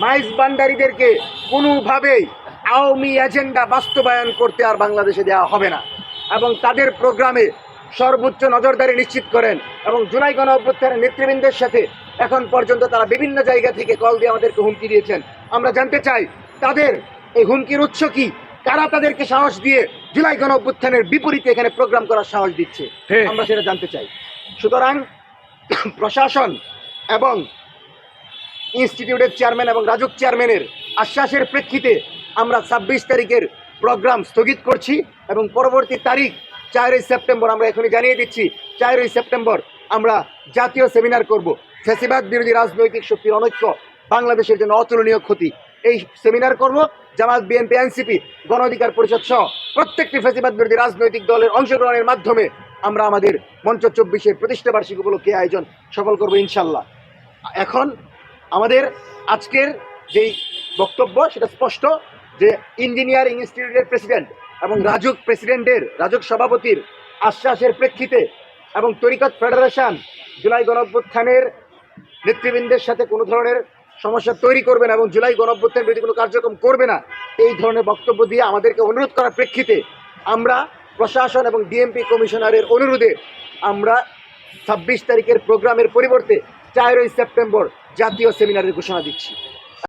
মাইজ ভান্ডারীদেরকে কোনোভাবেই আওয়ামী এজেন্ডা বাস্তবায়ন করতে আর বাংলাদেশে দেওয়া হবে না এবং তাদের প্রোগ্রামে সর্বোচ্চ নজরদারি নিশ্চিত করেন। এবং জুলাই গণ অভ্যুত্থানের নেতৃবৃন্দের সাথে এখন পর্যন্ত তারা বিভিন্ন জায়গা থেকে কল দিয়ে আমাদেরকে হুমকি দিয়েছেন। আমরা জানতে চাই তাদের এই হুমকির উৎস কি, কারা তাদেরকে সাহস দিয়ে জুলাই গণ অভ্যুত্থানের বিপরীতে এখানে প্রোগ্রাম করার সাহস দিচ্ছে, আমরা সেটা জানতে চাই। সুতরাং প্রশাসন এবং ইনস্টিটিউটের চেয়ারম্যান এবং রাজুক চেয়ারম্যানের আশ্বাসের প্রেক্ষিতে আমরা 26 তারিখের প্রোগ্রাম স্থগিত করছি এবং পরবর্তী তারিখ 4ই সেপ্টেম্বর আমরা এখনই জানিয়ে দিচ্ছি। 4ই সেপ্টেম্বর আমরা জাতীয় সেমিনার করব। ফ্যাসিবাদ বিরোধী রাজনৈতিক শক্তির অনৈক্য বাংলাদেশের জন্য অতুলনীয় ক্ষতি। এই সেমিনার করব জামাত, বিএনপি, এনসিপি, গণ অধিকার পরিষদ সহ প্রত্যেকটি ফ্যাসিবাদ বিরোধী রাজনৈতিক দলের অংশগ্রহণের মাধ্যমে আমরা আমাদের মঞ্চ 24-এর প্রতিষ্ঠাবার্ষিকী উপলক্ষে আয়োজন সফল করব ইনশাল্লাহ। এখন আমাদের আজকের যেই বক্তব্য সেটা স্পষ্ট যে ইঞ্জিনিয়ারিং ইনস্টিটিউটের প্রেসিডেন্ট এবং রাজুক সভাপতির আশ্বাসের প্রেক্ষিতে এবং তরিকত ফেডারেশন জুলাই গণঅভ্যুত্থানের নেতৃবৃন্দের সাথে কোনো ধরনের সমস্যা তৈরি করবে না এবং জুলাই গণঅভ্যুত্থানের বিরুদ্ধে কোনো কার্যক্রম করবে না, এই ধরনের বক্তব্য দিয়ে আমাদেরকে অনুরোধ করার প্রেক্ষিতে আমরা প্রশাসন এবং ডিএমপি কমিশনারের অনুরোধে আমরা 26 তারিখের প্রোগ্রামের পরিবর্তে 4ই সেপ্টেম্বর জাতীয় সেমিনারের ঘোষণা দিচ্ছি।